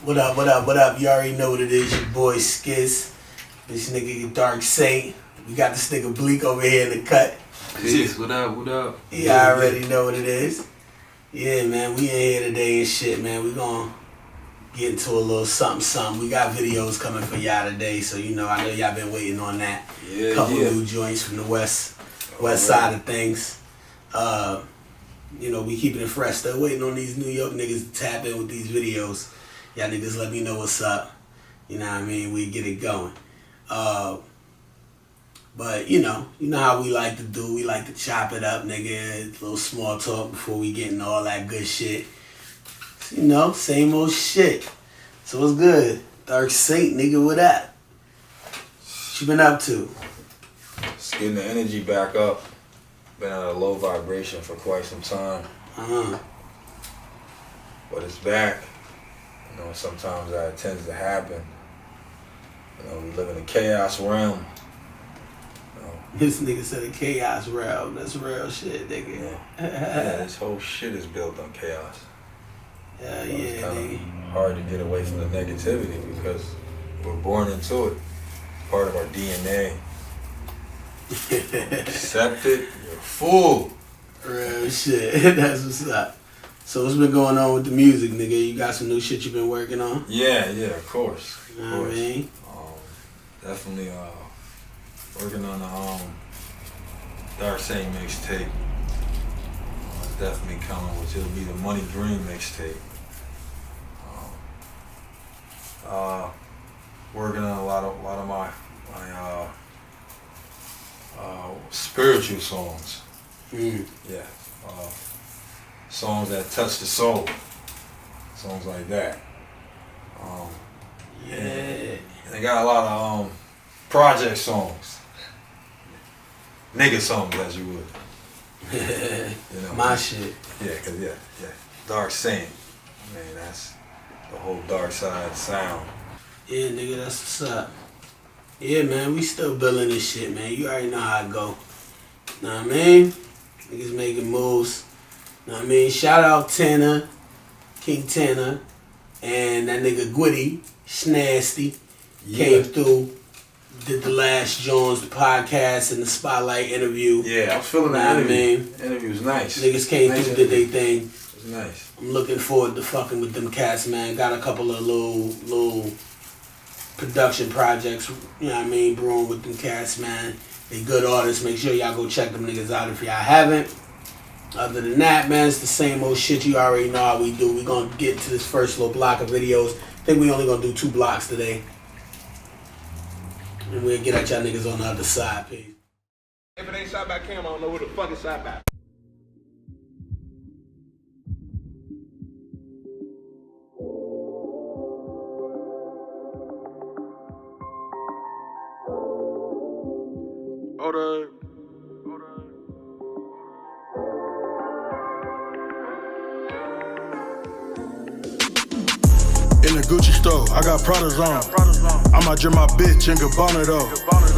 What up, what up, what up? You already know what it is, your boy Skitz. This nigga Dark Saint. We got this nigga Bleek over here in the cut. Peace, what up, what up? Yeah, I already know what it is. Yeah, man, we in here today and shit, man. We gonna get into a little something. We got videos coming for y'all today, so you know, I know y'all been waiting on that. Yeah, Couple new joints from the west side of things. You know, we keeping it fresh. Still waiting on these New York niggas to tap in with these videos. Y'all niggas let me know what's up. You know what I mean? We get it going. But you know how we like to do. We like to chop it up, nigga. A little small talk before we get into all that good shit. You know, same old shit. So what's good? Dark Saint, nigga, what up? What you been up to? Just getting the energy back up. Been at a low vibration for quite some time. But it's back. You know, sometimes that tends to happen. You know, we live in a chaos realm. You know. This nigga said a chaos realm. That's real shit, nigga. Yeah, this whole shit is built on chaos. Yeah, so yeah, it's kind nigga. of hard to get away from the negativity because we're born into it. Part of our DNA. Accept it, you're a fool. Real shit. That's what's up. So what's been going on with the music, nigga? You got some new shit you been working on? Yeah, of course. You know what I mean? Definitely working on the Dark Saint mixtape. It's definitely coming, which it'll be the Money Dream mixtape. Working on a lot of my spiritual songs. Yeah. Songs that touch the soul. Songs like that. Yeah. And they got a lot of project songs. Nigga songs, as you would. You know, my shit. Yeah, cause yeah. Dark Saint. Man, that's the whole dark side sound. Yeah, nigga, that's what's up. Yeah, man, we still building this shit, man. You already know how it go. Know what I mean? Niggas making moves. Know what I mean? Shout out Tanner, King Tanner, and that nigga Gwitty, Snasty, came through, did the last Jones podcast and the Spotlight interview. Yeah, I was feeling that interview. The interview was nice. Niggas came through, did their thing. It was nice. I'm looking forward to fucking with them cats, man. Got a couple of little production projects, you know what I mean, brewing with them cats, man. They good artists. Make sure y'all go check them niggas out if y'all haven't. Other than that, man, it's the same old shit. You already know how we do. We gonna get into this first little block of videos. I think we only gonna do 2 blocks today. And we'll get at y'all niggas on the other side, peace. If it ain't shot by camera, I don't know who the fuck is shot by. In the Gucci store, I got Prada's on. I might drip my bitch in Gabbana though.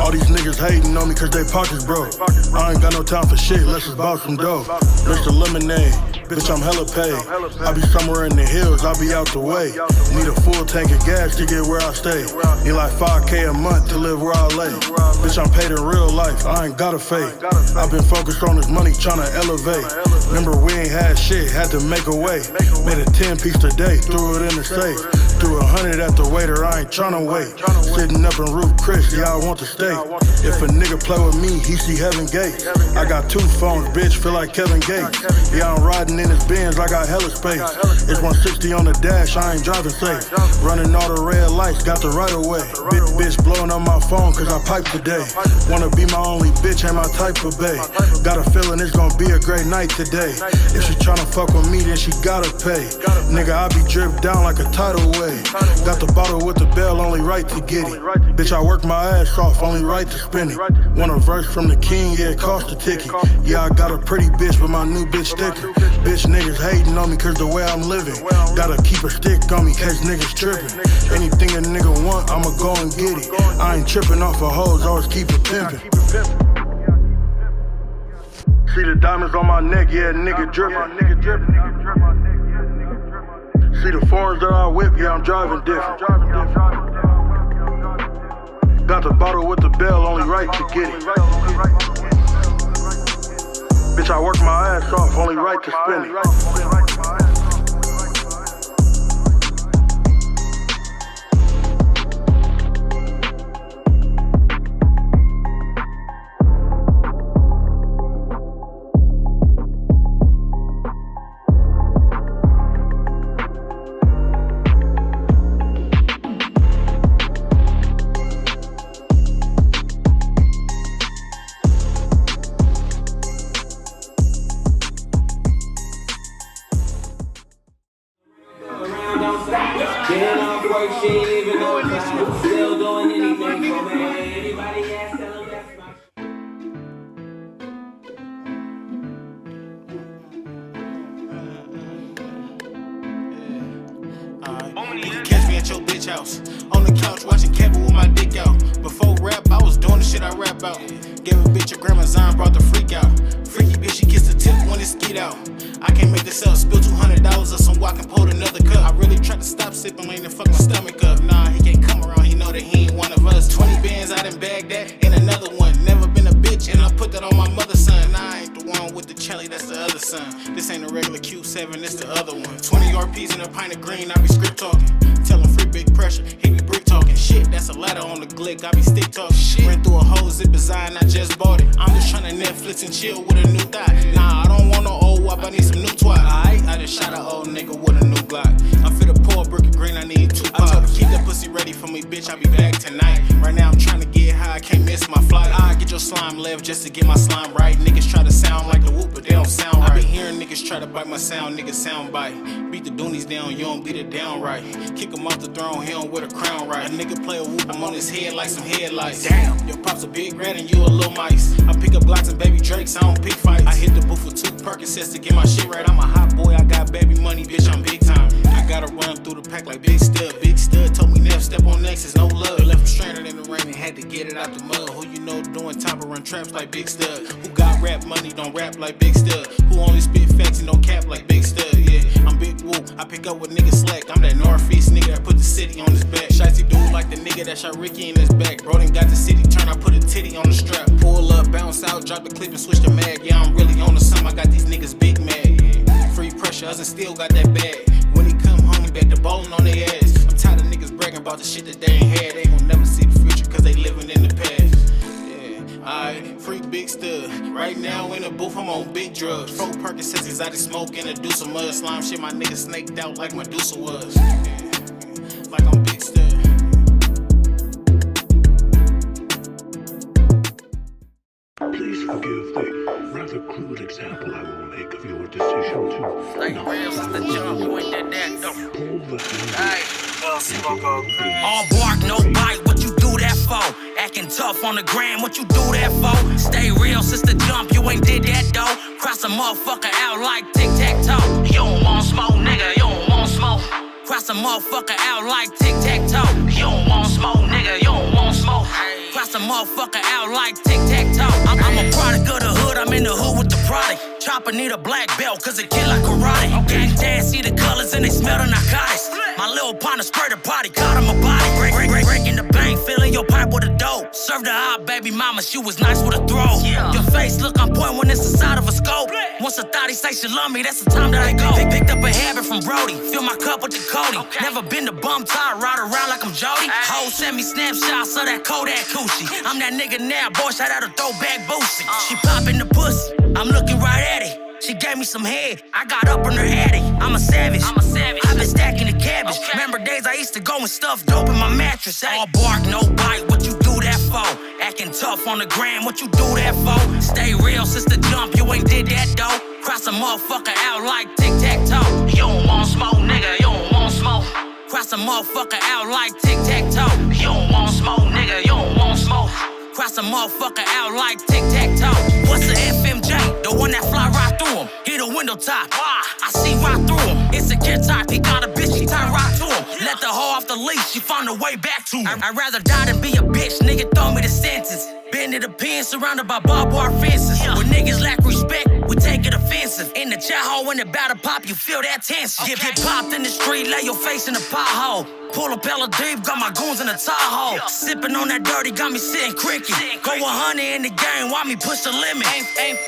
All these niggas hating on me cause they pockets broke. I ain't got no time for shit, let's just bout some dough. Mr. Lemonade, bitch I'm hella paid. I be somewhere in the hills, I be out the way. Need a full tank of gas to get where I stay. Need like 5K a month to live where I lay. Bitch I'm paid in real life, I ain't got a fake. I've been focused on this money tryna elevate. Remember we ain't had shit, had to make a way. Made a 10-piece today, threw it in the safe. Threw 100 at the waiter, I ain't tryna wait. Sitting up in Roof Chris, yeah, I want the steak. If a nigga play with me, he see heaven gates. I got 2 phones, bitch, feel like Kevin Gates. Yeah, I'm riding in his Benz, I got hella space. It's 160 on the dash, I ain't driving safe. Running all the red lights, got the right of way. Bitch blowing up my phone, cause I piped today. Wanna be my only bitch, ain't my type of bae. Got a feeling it's gonna be a great night today. If she tryna fuck with me, then she gotta pay. Nigga, I be dripped down like a tidal wave. Got the bottle with the bell, only right to get it. Bitch, I work my ass off, only right to spin it. Want a verse from the king, yeah, it cost a ticket. Yeah, I got a pretty bitch with my new bitch sticker. Bitch, niggas hating on me cause the way I'm living. Gotta keep a stick on me cause niggas tripping. Anything a nigga want, I'ma go and get it. I ain't tripping off of hoes, always keep it pimping. See the diamonds on my neck, yeah, nigga drippin'. See the foreigns that I whip, yeah, I'm driving different. Got the bottle with the bell, only right to get it. Bitch, I work my ass off, only right to spend it. On the couch watching Kevin with my dick out. Before rap, I was doing the shit I rap out. Gave a bitch a Gramazon, brought the freak out. Freaky bitch, she kissed the tip when it skeet out. I can't make this up, spill $200 of some walk and pulled another cup. I really tried to stop sipping, laying the fucking stomach up. Nah, he can't come around, he know that he ain't one of us. 20 bands out in Baghdad, and another one. Never been a bitch, and I put that on my mother's son. Nah, I ain't the one with the Chelly, that's the other son. This ain't a regular Q7, this the other one. 20 RPs and a pint of green, I be script talking. Tell him free big pressure, he be brick talking. Shit, that's a ladder on the glick, I be stick talking. Shit, ran through a whole zip design, I just bought it. I'm just tryna Netflix and chill with a new thigh. Nah, I don't want no old wop, I need some new twat. Aight, I just shot an old nigga with a new Glock. I'm fit to pour a brick of green, I need 2 pops. I told her keep that pussy ready for me, bitch, I be back tonight. Right now I'm tryna get high, I can't miss my flight. I get your slime left just to get my slime right. Niggas try to sound like the whoop, but they don't sound right. I be hearing niggas try to bite my sound, niggas sound bite. Beat the doonies down, you don't beat it down right. Kick him off the throne, he don't wear the crown right. A nigga play a whoop, I'm on his head like some headlights. Damn, your pop's a big rat and you a little mice. I pick up Glocks and baby Drakes, I don't pick fights. I hit the booth for 2 Percocets to get my shit right. I'm a hot boy, I got baby money, bitch, I'm big time. I gotta run through the pack like Big Stud. Big Stud told me never step on Nexus, no love. Left him stranded in the rain and had to get it out the mud. Who you know doing top run traps like Big Stud? Who got rap money, don't rap like Big Stud? Who only spit facts and don't cap like Big Stud? Yeah, I'm Big Woo, I pick up with niggas slack. I'm that Northeast nigga that put the city on his back. Shicey dude like the nigga that shot Ricky in his back. Bro done got the city turn, I put a titty on the strap. Pull up, bounce out, drop the clip and switch the mag. Yeah, I'm really on the sum, I got these niggas big mad. Yeah. Free pressure, us and still got that bag. When he come home, he back to bowling on their ass. I'm tired of niggas bragging about the shit that they ain't had. They gon' never see the future cause they living in the past. Yeah, alright, free Big Stud. Right now in the booth, I'm on big drugs. 4 Percocets, exotic smoke and a Duse of mud. Slime shit, my nigga snaked out like Medusa was. Yeah, like I'm Big Stud. Please forgive the rather crude example I will make of your decision to like real sister jump, you ain't that though. pull the All bark, no bite, what you do that for? Acting tough on the gram, what you do that for? Stay real, sister jump, you ain't did that though. Cross a motherfucker out like tic-tac-toe. You don't want smoke, nigga, you don't want smoke. Cross a motherfucker out like tic-tac-toe. You don't want smoke, nigga, you don't want smoke. Cross a motherfucker out like tic-tac-toe. I'm a product of the hood, I'm in the hood with the product. Chopper need a black belt, cause it kill like karate. Gang dance, see the colors and they smell the narcotics. My little partner sprayed the potty, caught him a body. Breaking the bank, filling your pipe with a dope. Served her hot baby mama, she was nice with a throw. Your face look on point when it's the side of a scope. Once a thotty say she love me, that's the time that I go. Picked up a habit from Brody, fill my cup with the Cody. Never been to bum tied, ride around like I'm Jody. Hoes send me snapshots of that Kodak coochie. I'm that nigga now, boy, shout out a throwback Boosie. She poppin' the pussy, I'm looking right at it. She gave me some head, I got up on her attic. I'm a savage, I've been stacking the cabbage. Remember days I used to go and stuff dope in my mattress. All bark, no bite, what you do that for? Acting tough on the gram, what you do that for? Stay real, sister jump, you ain't did that though. Cross a motherfucker out like tic-tac-toe. You don't want smoke, nigga, you don't want smoke. Cross a motherfucker out like tic-tac-toe. You don't want smoke, nigga, you don't want smoke. Cross a motherfucker out like tic-tac-toe. What's the FMJ? The one that fly right through him. Hit a window top. I see right through him. It's a kid type. He got a bitch, she tied right to him. Let the hoe off the leash, she found her way back to him. I'd rather die than be a bitch. Nigga throw me the sentence. Been to the pen, surrounded by barbed wire fences. When niggas lack respect, we take it offensive. expensive. In the chat hole when the battle pop, you feel that tension. Get popped in the street, lay your face in the pothole. Pull a Bella deep, got my goons in the Tahoe. Sipping on that dirty, got me sitting cricket. Go 100 in the game, why me push the limit?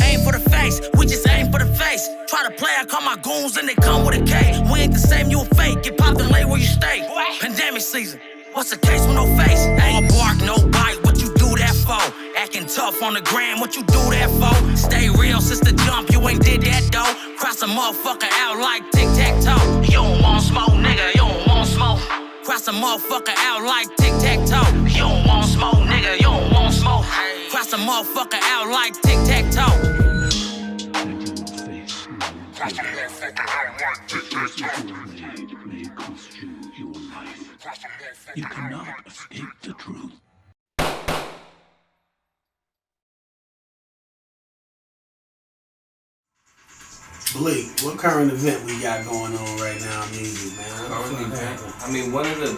Aim for the face, we just aim for the face. Try to play, I call my goons and they come with a K. We ain't the same, you a fake. Get popped and lay where you stay. Pandemic season, what's the case with no face? All bark, no bite, what you do that for? Acting tough on the gram, what you do that for? Stay real since the jump, you ain't did that though. Cross a motherfucker out like tic-tac-toe. You don't want smoke, nigga, you don't want smoke. Cross a motherfucker out like tic-tac-toe. You don't want smoke, nigga, you don't want smoke. Cross a motherfucker out like tic-tac-toe. Cross a motherfucker out like tic-tac-toe. May cost you your life. You cannot escape the truth. Bleak, what current event we got going on right now in music, man? Current event. I mean, one of the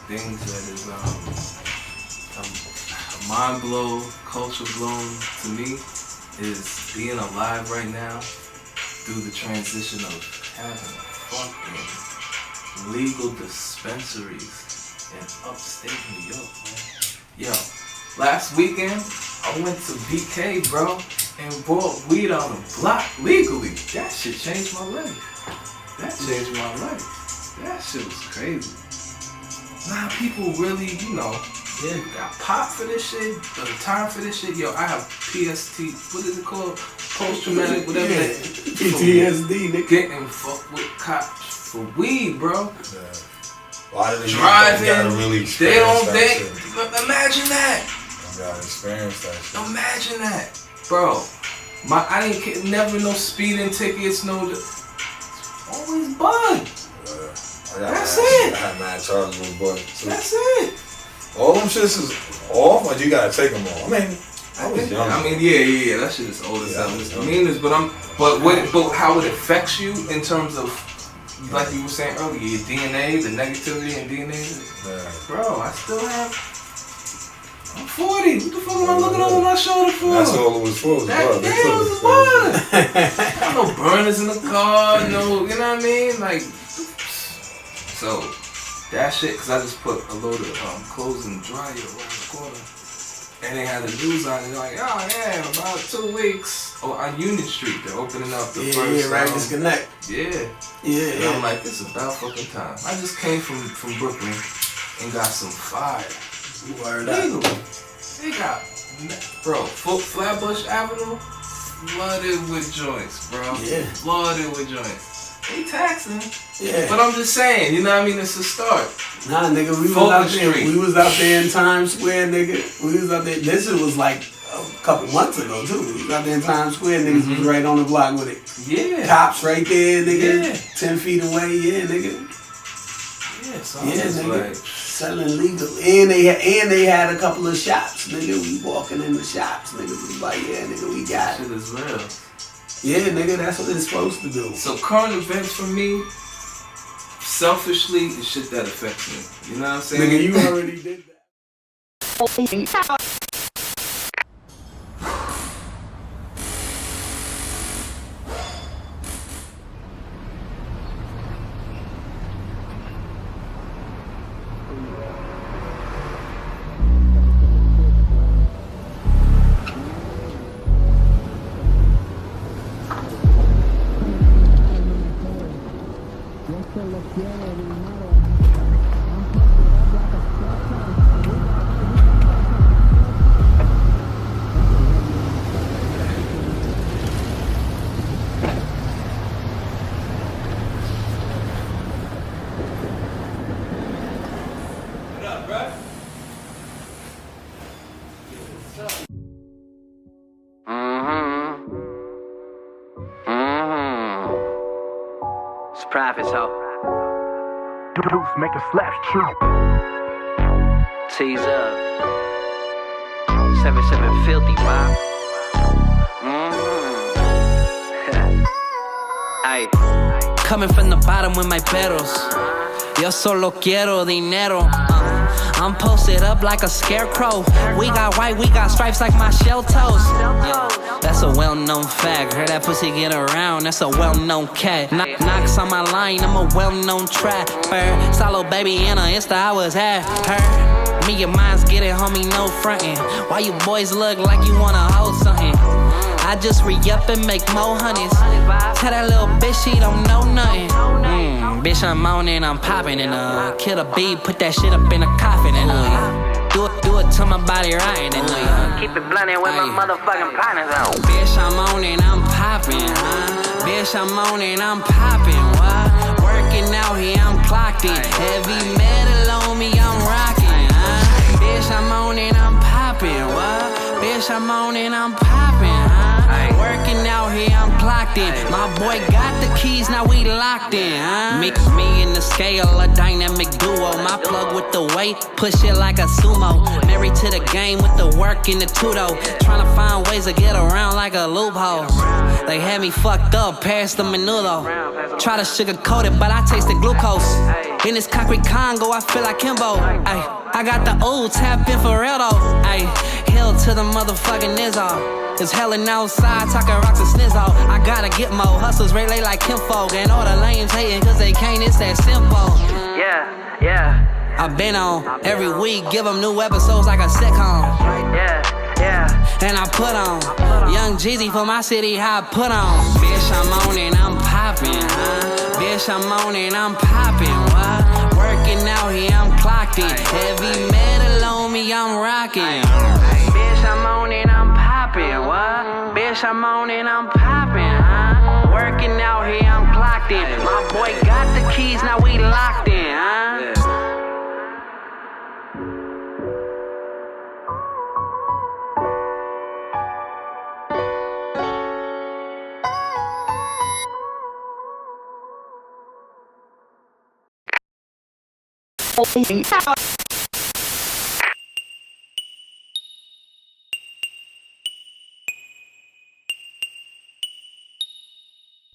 things that is a mind blow, culture blown to me is being alive right now through the transition of having fucking legal dispensaries in upstate New York, man. Yo, last weekend I went to BK, bro, and bought weed on the block legally. That shit changed my life. That changed my life. That shit was crazy. Nah, people really, you know, got pop for this shit, the time for this shit. Yo, I have PST, what is it called? Post-traumatic, whatever that is. PTSD, nigga. Getting fucked with cops for weed, bro. Yeah. Why do they Driving, gotta really they don't experience think, that shit? imagine that. You gotta experience that shit. Imagine that. Bro, I didn't never no speeding tickets, no, always bug. That's it. I had mad charges with boy too. That's it. All them shits is off, but you gotta take them off. I mean, I was young. I mean, yeah, that shit is old as hell. It's the meanest, but how it affects you in terms of, like you were saying earlier, your DNA, the negativity and DNA. Yeah. Bro, I still have. I'm 40. What the fuck am I looking over my shoulder for? That's all it was for. That damn was fun. No burners in the car, no, you know what I mean? Like, so that shit, cause I just put a load of clothes in the dryer around the corner, and they had the news on, and they're like, oh yeah, about 2 weeks. Oh, on Union Street, they're opening up the first. Yeah, right, disconnect. Yeah. And I'm like, it's about fucking time. I just came from Brooklyn and got some fire. Word Legally. up. They got, bro, Flatbush Avenue, flooded with joints, bro. Yeah. Flooded with joints. They taxing. Yeah. But I'm just saying, you know what I mean? It's a start. Nah, nigga, we was out there in Times Square, nigga. We was out there. This shit was like a couple months ago, too. We was out there in Times Square, niggas was right on the block with it. Yeah. Cops right there, nigga. Yeah. 10 feet away, yeah, nigga. Yeah, so Yeah, I'm just nigga. like, Selling legal. And they had a couple of shops, nigga. We walking in the shops, nigga. We like, yeah, nigga, we got shit it. is real. Yeah, nigga, that's what it's supposed to do. So current events for me, selfishly, is shit that affects me. You know what I'm saying? Nigga, you already did that. It's Prophetz, ho. Duse, make a slap true. Tease up. 77 filthy, man. Ay. Coming from the bottom with my peros. Yo solo quiero dinero. I'm posted up like a scarecrow. We got white, we got stripes like my shell toes. Yeah, that's a well-known fact. Heard that pussy get around, that's a well-known cat. Knocks on my line, I'm a well-known trapper. Solo baby in her Insta, I was at her. Me and mine's getting, homie, no frontin'. Why you boys look like you wanna hold something? I just re-up and make more honeys. Tell that little bitch she don't know nothing. Bitch, I'm on and I'm poppin' and kill a bee, put that shit up in a coffin and do it to my body right and keep it blunted with my motherfucking partners out. Bitch, I'm on and I'm poppin', Bitch, I'm on and I'm poppin', what? Working out here, I'm clocked in. Heavy metal on me, I'm rockin', Bitch, I'm on and I'm poppin', what? Bitch, I'm on and I'm poppin', Working out here, I'm clocked in. My boy got the keys, now we locked in, Me and the scale, a dynamic duo. My plug with the weight, push it like a sumo. Married to the game with the work in the tudo. Tryna find ways to get around like a loophole. They had me fucked up, past the menudo. Try to sugarcoat it, but I tasted glucose. In this concrete Congo, I feel like Kimbo. I got the old tap in for real though. Hell to the motherfucking Izzo. It's hellin' outside, talking rocks and snizzo. I gotta get more hustles, relay like kinfolk. And all the lames hating cause they can't, it's that simple. Yeah. I been on every week, give them new episodes like a sitcom. Yeah. And I put on Young Jeezy for my city, how I put on. Bitch, I'm on and I'm poppin', Bitch, I'm on and I'm poppin', what? Working out here, I'm clocked in. Heavy metal on me, I'm rockin'. Bitch, I'm on and I'm poppin', what? Bitch, I'm on and I'm poppin', Working out here, I'm clocked in. My boy got the keys, now we locked in,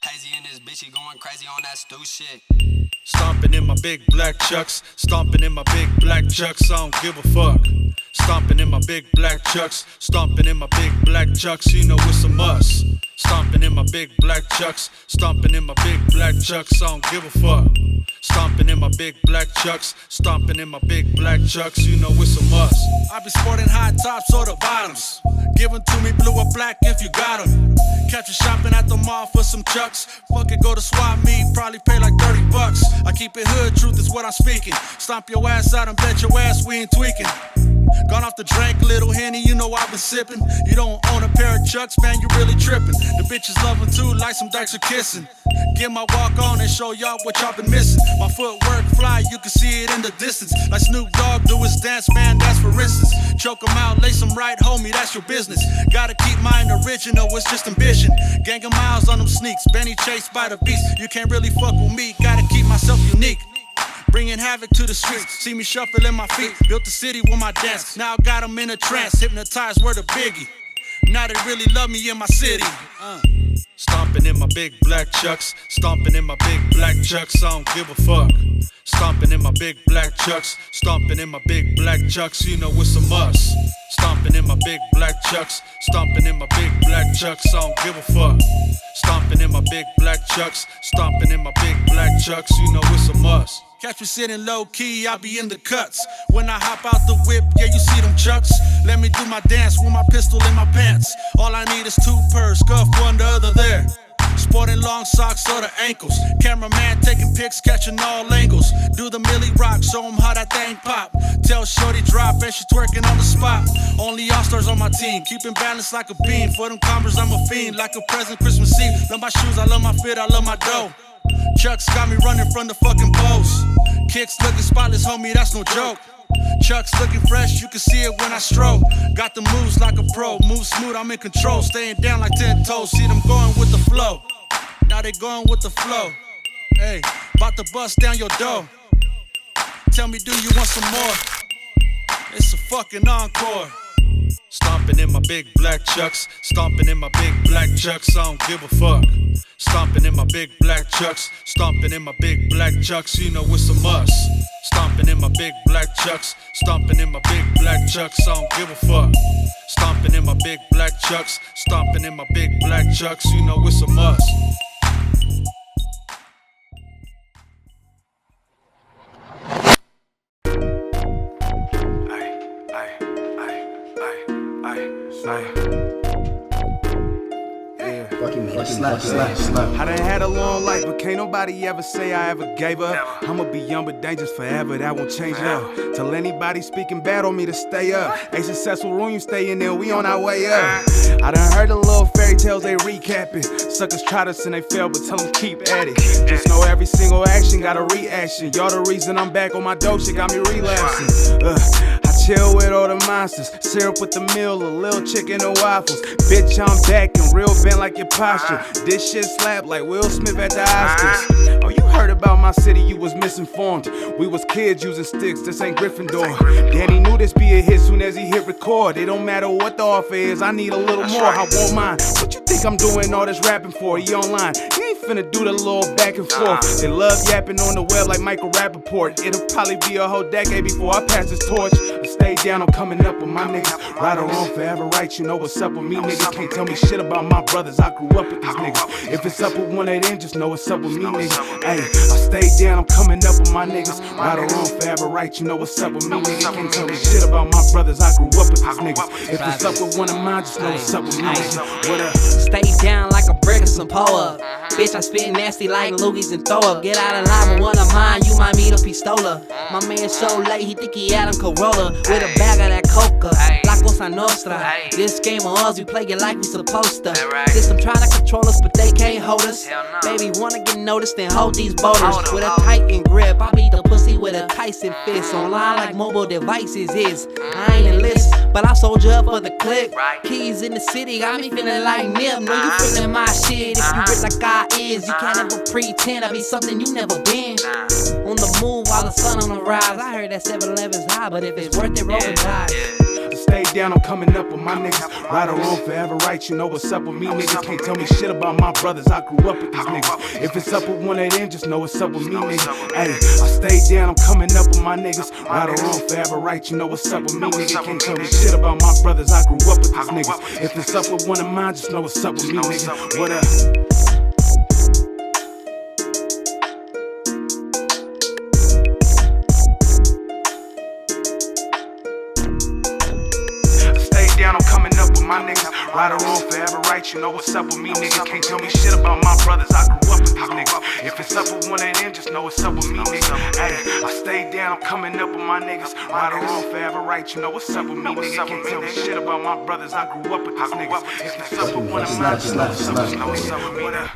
Haezzy and this bitch, he going crazy on that stew shit. Stomping in my big black chucks, stomping in my big black chucks, I don't give a fuck. Stomping in my big black chucks, stomping in my big black chucks, you know it's a must. Stomping in my big black chucks, stomping in my big black chucks, I don't give a fuck. Stomping in my big black chucks, stomping in my big black chucks, you know it's a must. I be sporting high tops or the bottoms. Give 'em to me blue or black if you got 'em. Catch you shopping at the mall for some chucks. Fuck it, go to swap meet, probably pay like $30. I keep it hood, truth is what I'm speaking. Stomp your ass out and bet your ass we ain't tweaking. Gone off the drink, little Henny, you know I've been sipping. You don't own a pair of chucks, man, you really tripping. The bitches love 'em too, like some dykes are kissing. Get my walk on and show y'all what y'all been missing. My footwork fly, you can see it in the distance. Like Snoop Dogg do his dance, man, that's for instance. Choke 'em out, lace 'em right, homie, that's your business. Gotta keep mine original, it's just ambition. Gang of miles on them sneaks, Benny chased by the beast. You can't really fuck with me, gotta keep myself unique. Bringing havoc to the streets, see me shuffling my feet. Built the city with my dance, now I got 'em in a trance. Hypnotized, word of Biggie, now they really love me in my city. Stomping in my big black chucks, stomping in my big black chucks, I don't give a fuck. Stomping in my big black chucks, stomping in my big black chucks, you know it's a must. Stomping in my big black chucks, stomping in my big black chucks, I don't give a fuck. Stomping in my big black chucks, stomping in my big black chucks, you know it's a must. Catch me sitting low key, I be in the cuts. When I hop out the whip, yeah, you see them chucks. Let me do my dance with my pistol in my pants. All I need is 2 purrs, scuff one the other there. Sporting long socks or the ankles. Cameraman taking pics, catching all angles. Do the Millie Rock, show 'em how that thing pop. Tell shorty drop and she twerking on the spot. Only all-stars on my team, keeping balance like a beam. For them Converse, I'm a fiend, like a present Christmas Eve. Love my shoes, I love my fit, I love my dough. Chucks got me running from the fucking post. Kicks looking spotless, homie, that's no joke. Chucks looking fresh, you can see it when I stroll. Got the moves like a pro, move smooth, I'm in control. Staying down like 10 toes, see them going with the flow. Now they going with the flow. Hey, bout to bust down your door. Tell me, do you want some more? It's a fucking encore. Stomping in my big black chucks, stomping in my big black chucks, I don't give a fuck. Stomping in my big black chucks, stomping in my big black chucks, you know it's a must. Stomping in my big black chucks, stomping in my big black chucks, I don't give a fuck. Stomping in my big black chucks, stomping in my big black chucks, you know it's a must. I done had a long life, but can't nobody ever say I ever gave up. I'ma be young but dangerous forever, that won't change up. Tell anybody speaking bad on me to stay up. A successful room, you stay in there, we on our way up. I done heard the little fairy tales they recapping. Suckers try to sin, they fail, but tell them keep at it. Just know every single action got a reaction. Y'all the reason I'm back on my dope shit, got me relapsing. I chill with all the monsters, syrup with the meal, a little chicken and waffles. Bitch, I'm back and real bent like your posture. This shit slap like Will Smith at the Oscars. Oh, you heard about my city, you was misinformed. We was kids using sticks, this ain't Gryffindor. Daddy knew this be a hit soon as he hit record. It don't matter what the offer is, I need a little more, I want mine. What you think I'm doing all this rapping for? You online, you ain't finna do the little back and forth. They love yapping on the web like Michael Rappaport. It'll probably be a whole decade before I pass this torch. I stay down, I'm coming up with my niggas. Right or wrong, forever right, you know what's up with me, niggas. Can't tell me shit about my brothers, I grew up with these niggas. If it's up with one of them, just know what's up with me, niggas. Ayy, I stay down, I'm coming up with my niggas. Right or wrong, forever right, you know what's up with me, niggas. Can't tell me shit about my brothers, I grew up with these niggas. If it's up with one of mine, just know what's up with me, niggas. What up? Stay down like a brick or some pull-up. Bitch, I spit nasty like loogies and throw up. Get out of line with one of mine, you might meet a pistola. My man so late, he think he Adam Corolla. With a bag of that coca, La Cosa Nostra. This game of ours, we play it like we supposed to. System trying to control us, but they can't hold us. Baby, wanna get noticed, then hold these boulders. With a tightened grip, I beat the pussy with a Tyson fist. Online like mobile devices is. I ain't enlist, but I soldier up for the click. Keys in the city, got me feeling like Nip. Know you feeling my shit, if you rich like I is. You can't ever pretend I be something you never been. On the move while the sun on the rise. I heard that 7-Eleven's high, but if it's worth it, rolling dice. Stay down, I'm coming up with my niggas. Right or wrong, forever right, you know what's up with me, niggas. Can't tell me shit about my brothers, I grew up with these niggas. If it's up with one of them, just know what's up with me, niggas. Ayy, I stay down, I'm coming up with my niggas. Right or wrong, forever right, you know what's up with me, niggas. Can't tell me shit about my brothers, I grew up with these niggas. If it's up with one of mine, just know what's up with me, niggas. What up? I'm coming up with my niggas. Right or wrong, forever right, you know what's up with me, niggas. Can't tell me shit about my brothers, I grew up with these niggas. If it's up with one of them, just know what's up with me, niggas. Ayy, I stay down, I'm coming up with my niggas. Right or wrong, forever right, you know what's up with me, niggas. Can't tell me shit about my brothers, I grew up with these niggas. If it's up with one of mine, just know what's up with me, niggas.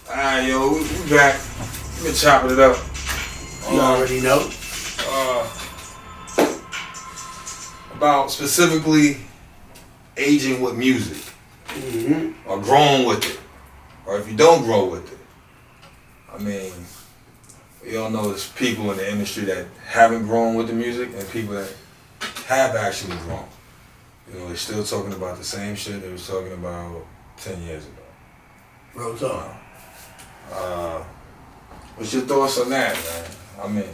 Alright, yo, we back. Let me chop it up. You already know. About specifically aging with music. Or growing with it. Or if you don't grow with it. I mean, we all know there's people in the industry that haven't grown with the music and people that have actually grown. You know, they're still talking about the same shit they was talking about 10 years ago. Real talk. What's your thoughts on that, man? I mean,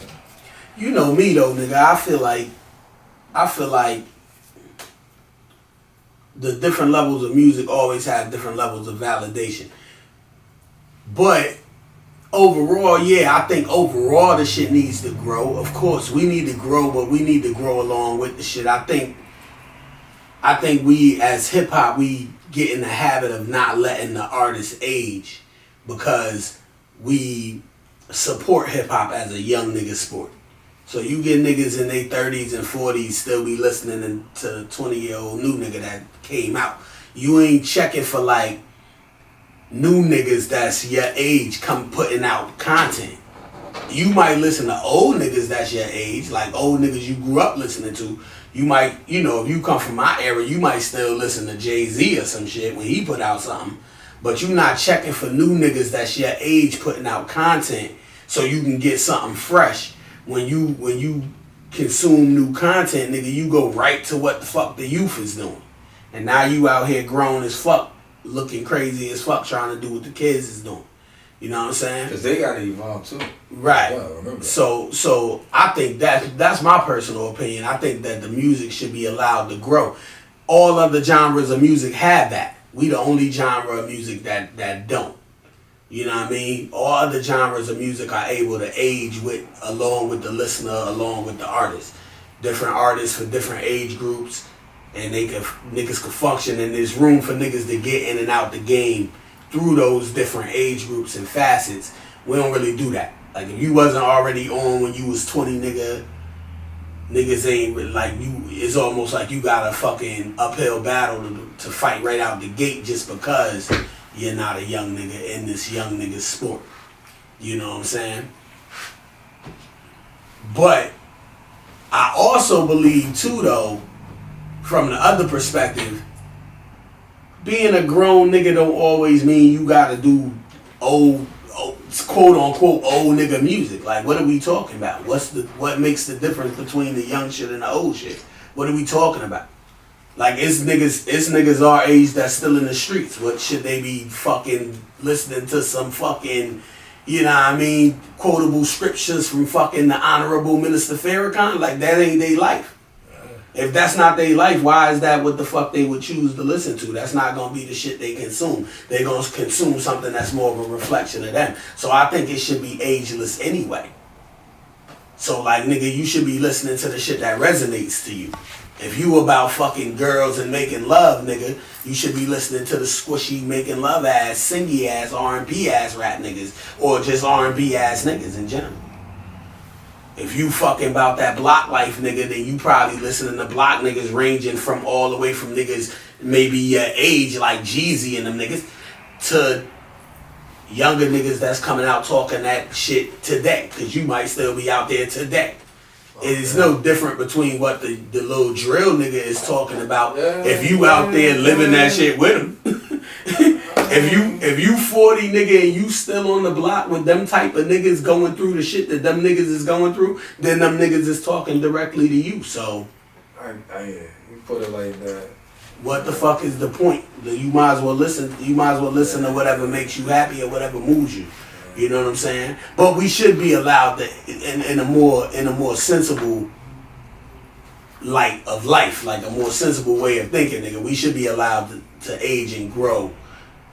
you know me though, nigga. I feel like the different levels of music always have different levels of validation. But overall, yeah, I think overall the shit needs to grow. Of course, we need to grow, but we need to grow along with the shit. I think we as hip hop, we get in the habit of not letting the artist age because we support hip hop as a young nigga sport. So you get niggas in their 30s and 40s still be listening to 20-year-old new nigga that came out. You ain't checking for like new niggas that's your age come putting out content. You might listen to old niggas that's your age, like old niggas you grew up listening to. You might, you know, if you come from my era, you might still listen to Jay-Z or some shit when he put out something. But you not checking for new niggas that's your age putting out content so you can get something fresh. When you consume new content, nigga, you go right to what the fuck the youth is doing. And now you out here grown as fuck, looking crazy as fuck, trying to do what the kids is doing. You know what I'm saying? Because they gotta evolve too. Right. Yeah, remember that. So I think that's my personal opinion. I think that the music should be allowed to grow. All other genres of music have that. We the only genre of music that don't. You know what I mean? All other genres of music are able to age along with the listener, along with the artist. Different artists for different age groups, and niggas can function, and there's room for niggas to get in and out the game through those different age groups and facets. We don't really do that. Like, if you wasn't already on when you was 20, niggas ain't really, like, you. It's almost like you got a fucking uphill battle to fight right out the gate just because you're not a young nigga in this young nigga sport. You know what I'm saying? But I also believe too, though, from the other perspective, being a grown nigga don't always mean you gotta do old quote unquote old nigga music. Like, what are we talking about? What makes the difference between the young shit and the old shit? What are we talking about? Like, it's niggas our age that's still in the streets. What should they be fucking listening to some fucking, you know what I mean, quotable scriptures from fucking the Honorable Minister Farrakhan? Like, that ain't their life. If that's not their life, why is that what the fuck they would choose to listen to? That's not going to be the shit they consume. They're going to consume something that's more of a reflection of them. So I think it should be ageless anyway. So, like, nigga, you should be listening to the shit that resonates to you. If you about fucking girls and making love, nigga, you should be listening to the squishy, making love ass, singy ass, R&B ass rap niggas, or just R&B ass niggas in general. If you fucking about that block life, nigga, then you probably listening to block niggas ranging from all the way from niggas maybe your age, like Jeezy and them niggas, to younger niggas that's coming out talking that shit today, because you might still be out there today. It's no different between what the little drill nigga is talking about if you out there living that shit with him. If you 40, nigga, and you still on the block with them type of niggas going through the shit that them niggas is going through, then them niggas is talking directly to you. So, you put it like that. What the fuck is the point? You might as well listen. You might as well listen to whatever makes you happy or whatever moves you. You know what I'm saying? But we should be allowed to, in a more sensible light of life, like a more sensible way of thinking, nigga. We should be allowed to age and grow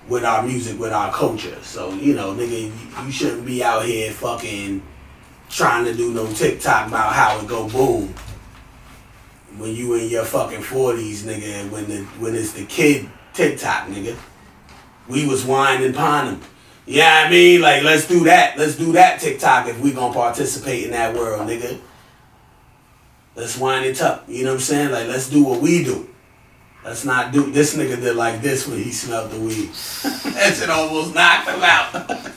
with our music, with our culture. So, you know, nigga, you shouldn't be out here fucking trying to do no TikTok about how it go boom when you in your fucking 40s, nigga, when it's the kid TikTok, nigga. We was winding upon them. Yeah, I mean, like, let's do that. Let's do that TikTok if we gonna participate in that world, nigga. Let's wind it up. You know what I'm saying? Like, let's do what we do. Let's not do this. Nigga did like this when he smelled the weed. That shit almost knocked him out.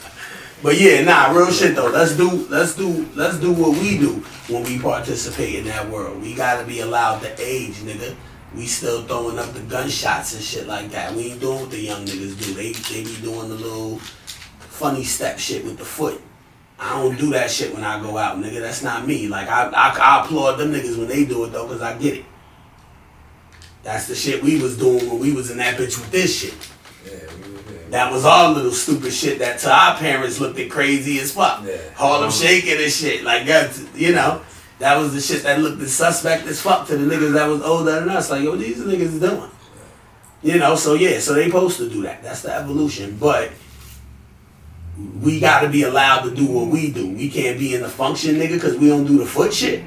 But yeah, nah, real shit though. Let's do what we do when we participate in that world. We gotta be allowed to age, nigga. We still throwing up the gunshots and shit like that. We ain't doing what the young niggas do. They be doing the little funny step shit with the foot. I don't do that shit when I go out, nigga. That's not me. Like, I applaud them niggas when they do it though, cause I get it. That's the shit we was doing when we was in that bitch with this shit. That was our little stupid shit that to our parents looked at crazy as fuck. Harlem shaking and shit. Like, you know, that was the shit that looked as suspect as fuck to the niggas that was older than us. Like, yo, what these niggas is doing? You know, so yeah, so they supposed to do that. That's the evolution. But we gotta be allowed to do what we do. We can't be in the function, nigga, because we don't do the foot shit.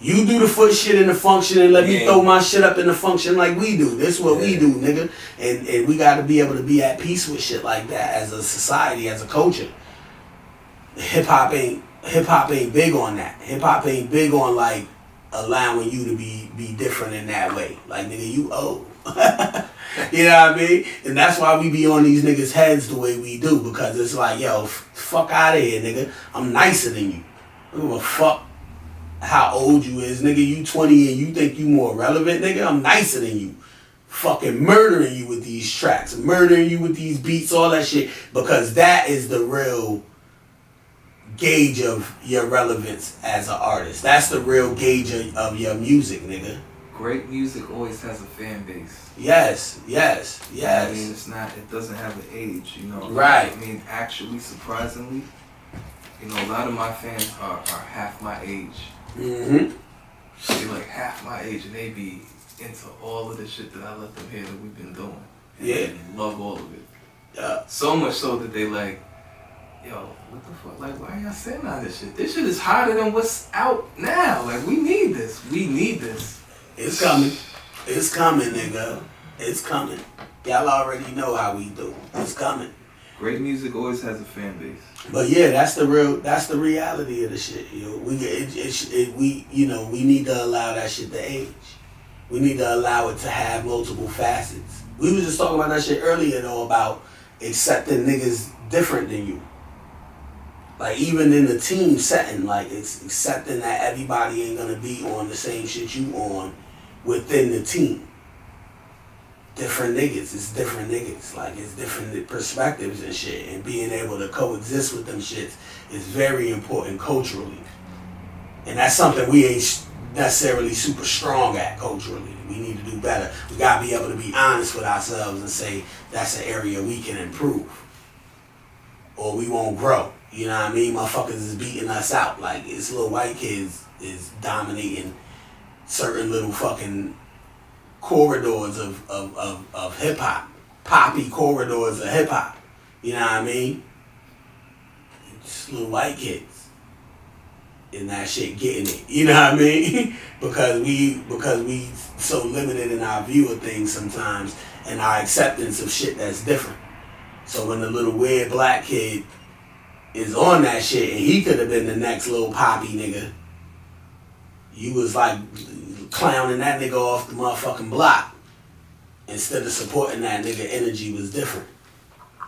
You do the foot shit in the function and let me throw my shit up in the function like we do. This is what we do, nigga. And we gotta be able to be at peace with shit like that as a society, as a culture. Hip hop ain't big on that. Hip hop ain't big on like allowing you to be different in that way. Like, nigga, you old. You know what I mean? And that's why we be on these niggas' heads the way we do, because it's like, yo, fuck out of here, nigga. I'm nicer than you. I don't give a fuck how old you is, nigga. You 20 and you think you more relevant, nigga. I'm nicer than you. Fucking murdering you with these tracks, murdering you with these beats, all that shit, because that is the real gauge of your relevance as an artist. That's the real gauge of your music, nigga. Great music always has a fan base. Yes. I mean, it doesn't have an age, you know. Right. I mean, actually, surprisingly, you know, a lot of my fans are half my age. Mm-hmm. They like half my age, and they be into all of the shit that I let them hear that we've been doing. And Yeah. they love all of it. Yeah. So much so that they like, yo, what the fuck? Like, why y'all saying all this shit? This shit is hotter than what's out now. Like, we need this. We need this. It's coming. It's coming, nigga. It's coming. Y'all already know how we do. It's coming. Great music always has a fan base. But yeah, that's the reality of the shit. You know, we need to allow that shit to age. We need to allow it to have multiple facets. We was just talking about that shit earlier though, about accepting niggas different than you. Like even in the team setting, like it's accepting that everybody ain't gonna be on the same shit you on within the team. Different niggas, it's different niggas. Like it's different perspectives and shit. And being able to coexist with them shits is very important culturally. And that's something we ain't necessarily super strong at culturally. We need to do better. We gotta be able to be honest with ourselves and say that's an area we can improve. Or we won't grow. You know what I mean? Motherfuckers is beating us out. Like it's little white kids is dominating certain little fucking corridors of hip hop. Poppy corridors of hip hop. You know what I mean? It's little white kids in that shit getting it. You know what I mean? because we so limited in our view of things sometimes and our acceptance of shit that's different. So when the little weird black kid is on that shit and he could have been the next little poppy nigga, you was like clowning that nigga off the motherfucking block instead of supporting that nigga. Energy was different.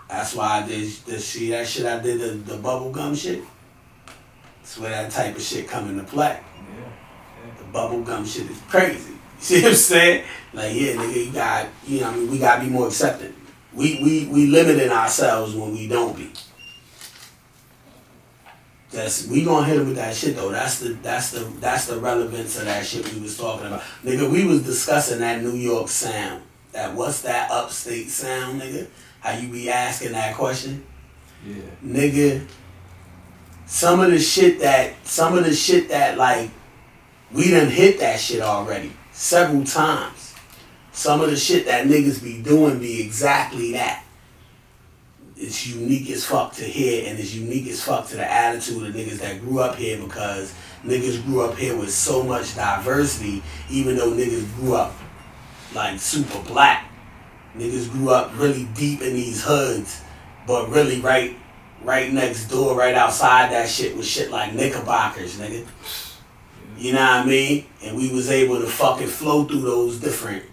That's why I did that shit I did, the bubble gum shit. That's where that type of shit come into play. Yeah. The bubble gum shit is crazy. You see what I'm saying? Like, yeah, nigga, we gotta be more accepting. We limiting ourselves when we don't be. We gonna hit him with that shit though. That's the relevance of that shit we was talking about. Nigga, we was discussing that New York sound. What's that upstate sound, nigga? How you be asking that question? Yeah. Nigga, some of the shit that like we done hit that shit already several times. Some of the shit that niggas be doing be exactly that. It's unique as fuck to hear, and it's unique as fuck to the attitude of niggas that grew up here, because niggas grew up here with so much diversity, even though niggas grew up like super black. Niggas grew up really deep in these hoods, but really right next door, right outside that shit was shit like Knickerbockers, nigga. You know what I mean? And we was able to fucking flow through those different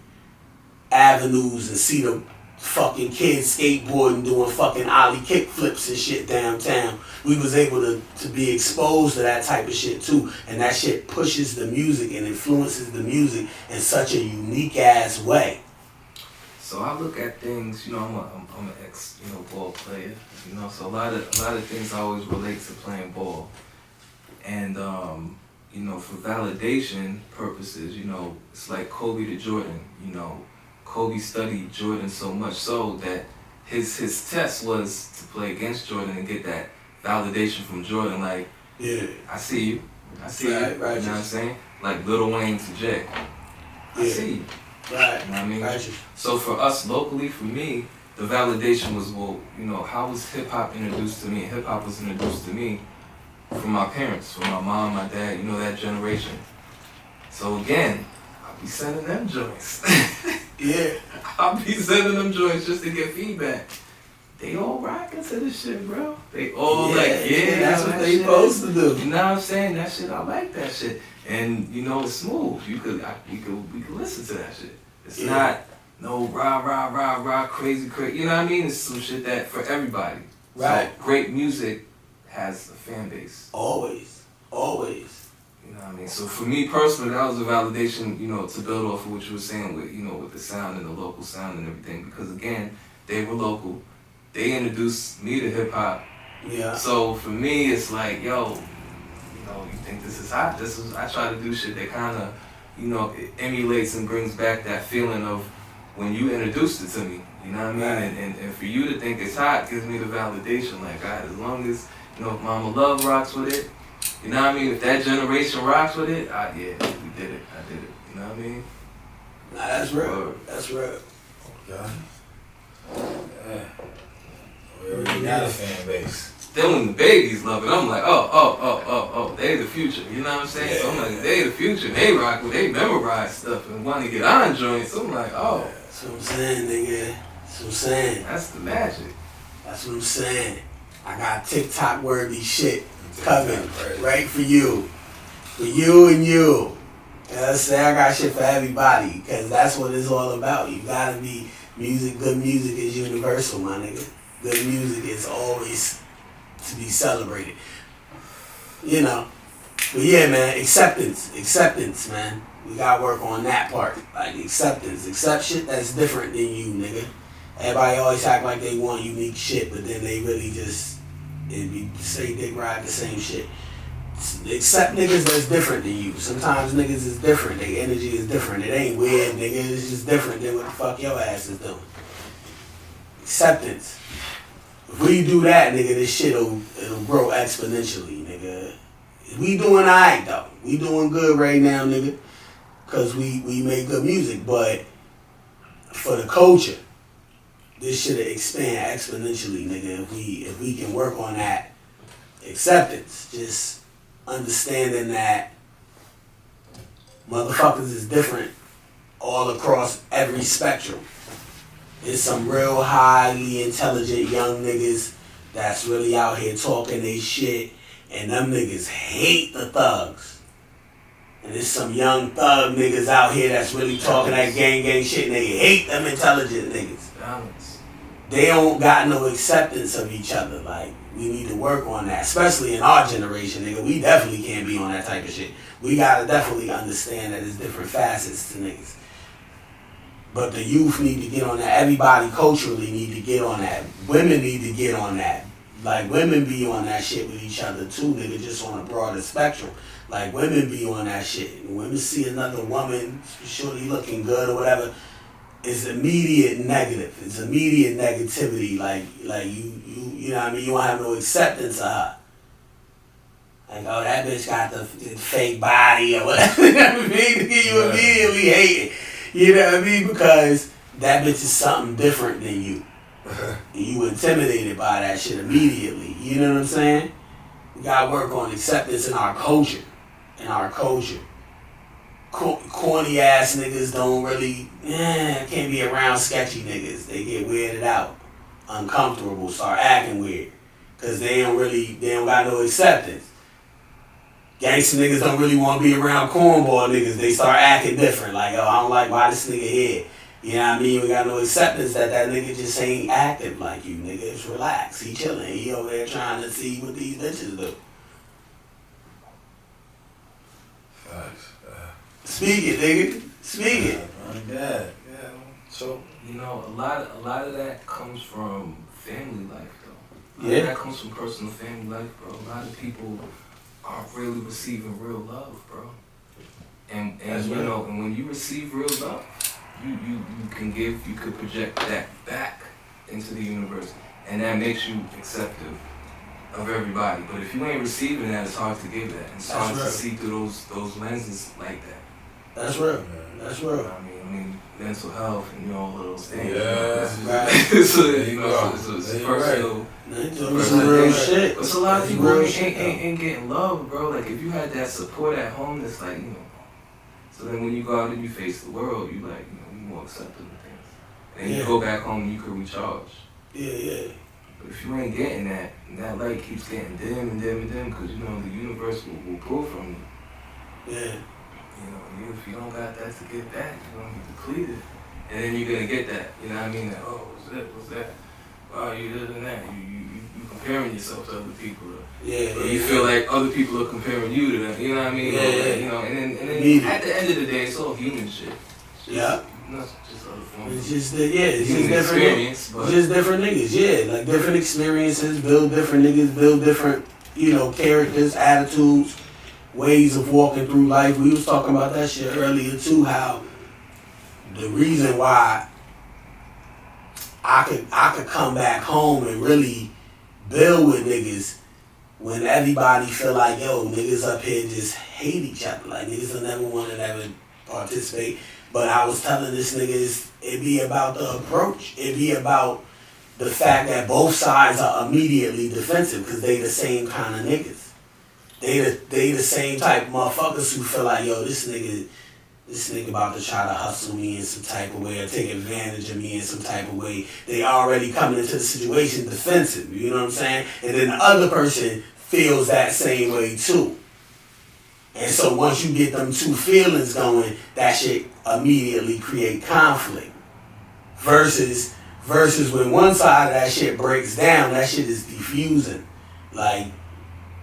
avenues and see the fucking kids skateboarding, doing fucking ollie kick flips and shit downtown. We was able to be exposed to that type of shit too, and that shit pushes the music and influences the music in such a unique ass way. So I look at things, you know, I'm an ex, ball player, so a lot of things I always relate to playing ball, and for validation purposes, it's like Kobe to Jordan, Kobe studied Jordan so much so that his test was to play against Jordan and get that validation from Jordan. Like, yeah, I see you. Right, you know what I'm saying? Like Lil Wayne to Jay. I see you. Right. You know what I mean? Right. So for us locally, for me, the validation was, how was hip hop introduced to me? Hip hop was introduced to me from my parents, from my mom, my dad, that generation. So again, I'll be sending them joints. Yeah. I'll be sending them joints just to get feedback. They all rockin' to this shit, bro. They all that's what they supposed to do. You know what I'm saying? That shit, I like that shit. And it's smooth. We could listen to that shit. It's not no rah crazy. You know what I mean? It's some shit that for everybody. Right. So great music has a fan base. Always. You know what I mean? So for me personally, that was a validation, to build off of what you were saying with, with the sound and the local sound and everything. Because again, they were local. They introduced me to hip hop Yeah. So for me, it's like, yo, you think this is hot? I try to do shit that kind of, it emulates and brings back that feeling of when you introduced it to me. You know what I mean? And for you to think it's hot gives me the validation. Like, God, as long as, if Mama Love rocks with it, you know what I mean? If that generation rocks with it, yeah, we did it. I did it. You know what I mean? Nah, that's real. That's real. Okay. Yeah. We already got a fan base. Then when the babies love it, I'm like, oh, they the future. You know what I'm saying? So I'm like, they the future. They rock with, they memorize stuff and want to get on joints. So I'm like, oh. That's what I'm saying, nigga. That's what I'm saying. That's the magic. That's what I'm saying. I got TikTok worthy shit coming right for you. For you and you. You know what I'm saying? I got shit for everybody because that's what it's all about. You gotta be music. Good music is universal, my nigga. Good music is always to be celebrated. But yeah, man, acceptance, man. We gotta work on that part. Like acceptance. Accept shit that's different than you, nigga. Everybody always act like they want unique shit, but then they really just say dick ride the same shit. Accept niggas that's different than you. Sometimes niggas is different. Their energy is different. It ain't weird, nigga. It's just different than what the fuck your ass is doing. Acceptance. If we do that, nigga, this shit'll grow exponentially, nigga. We doing alright though. We doing good right now, nigga. Cause we make good music, but for the culture, this shit'll expand exponentially, nigga. If we can work on that acceptance, just understanding that motherfuckers is different all across every spectrum. There's some real highly intelligent young niggas that's really out here talking they shit, and them niggas hate the thugs. And there's some young thug niggas out here that's really talking that gang shit, and they hate them intelligent niggas. Balance. They don't got no acceptance of each other. Like, we need to work on that, especially in our generation, nigga. We definitely can't be on that type of shit. We gotta definitely understand that there's different facets to niggas. But the youth need to get on that. Everybody culturally need to get on that. Women need to get on that. Like, women be on that shit with each other too, nigga, just on a broader spectrum. Like, women be on that shit. When women see another woman, shorty looking good or whatever, it's immediate negative. It's immediate negativity. Like you know what I mean? You don't have no acceptance of her. Like, oh, that bitch got the fake body or whatever. You know what I mean? You immediately hate it. You know what I mean? Because that bitch is something different than you. And you intimidated by that shit immediately. You know what I'm saying? We gotta work on acceptance in our culture. Corny ass niggas don't really, can't be around sketchy niggas. They get weirded out, uncomfortable, start acting weird. Cause they don't got no acceptance. Gangsta niggas don't really want to be around cornball niggas. They start acting different. Like, oh, I don't like why this nigga here. You know what I mean? We got no acceptance that nigga just ain't active like you, nigga. Just relax. He chilling. He over there trying to see what these bitches do. Speak it, nigga. Speak it. Yeah. So, a lot of that comes from family life, though. Yeah. That comes from personal family life, bro. A lot of people aren't really receiving real love, bro. And and when you receive real love, you could project that back into the universe, and that makes you accepting of everybody. But if you ain't receiving that, it's hard to give that. It's hard to see through those lenses like that. That's real. That's real. I mean, mental health and all of those things. Yeah, it's personal. It's real shit. But a lot of people ain't getting love, bro. Like, if you had that support at home, that's like, so then when you go out and you face the world, you like, you more accepting of things. And you go back home and you can recharge. Yeah. But if you ain't getting that, and that light keeps getting dim and dim and dim, because the universe will pull from you. Yeah. If you don't got that to get that, you're gonna be depleted. And then you're gonna get that, you know what I mean? Like, oh, what's that? Wow, you this and that. You comparing yourself to other people. Or you feel like other people are comparing you to them, you know what I mean? And then at the end of the day, it's all human shit. Yeah. No, just other forms. It's just it's just Human different experience, but just different niggas, yeah. Like different experiences, build different niggas, build different, characters, attitudes, ways of walking through life. We was talking about that shit earlier too, how the reason why I could come back home and really build with niggas when everybody feel like, yo, niggas up here just hate each other. Like niggas will never want to ever participate. But I was telling this niggas, it be about the approach. It be about the fact that both sides are immediately defensive because they the same kind of niggas. They the same type of motherfuckers who feel like, yo, this nigga about to try to hustle me in some type of way or take advantage of me in some type of way. They already coming into the situation defensive, you know what I'm saying? And then the other person feels that same way too. And so once you get them two feelings going, that shit immediately create conflict. Versus when one side of that shit breaks down, that shit is diffusing. Like,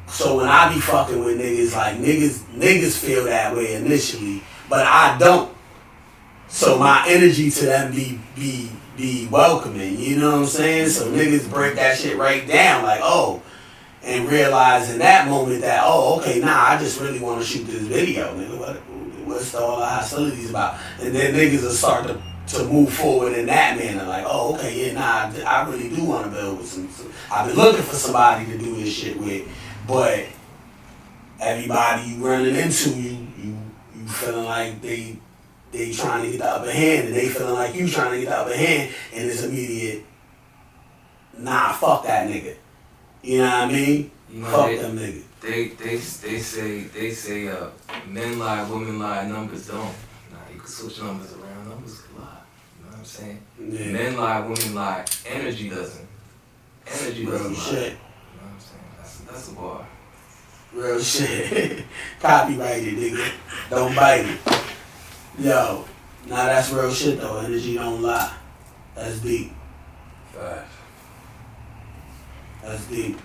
so when I be fucking with niggas, like niggas feel that way initially, but I don't. So my energy to them be welcoming, you know what I'm saying? So niggas break that shit right down, like, oh, and realize in that moment that, oh, okay, I just really want to shoot this video, nigga. What's all the hostilities about? And then niggas will start to move forward in that manner, like, oh, okay, I really do want to build with some. I've been looking for somebody to do this shit with, but everybody you running into, you feeling like they trying to get the upper hand, and they feeling like you trying to get the upper hand, and it's immediate, fuck that nigga. You know what I mean? Fuck them niggas. They say men lie, women lie, numbers don't. Nah, you can switch numbers around. Numbers can lie. You know what I'm saying? Yeah. Men lie, women lie. Energy doesn't. Energy doesn't lie. Shit. You know what I'm saying? That's a bar. Real shit. Copyrighted, nigga. Don't bite it. Yo, that's real shit though. Energy don't lie. That's deep. Facts. That's deep.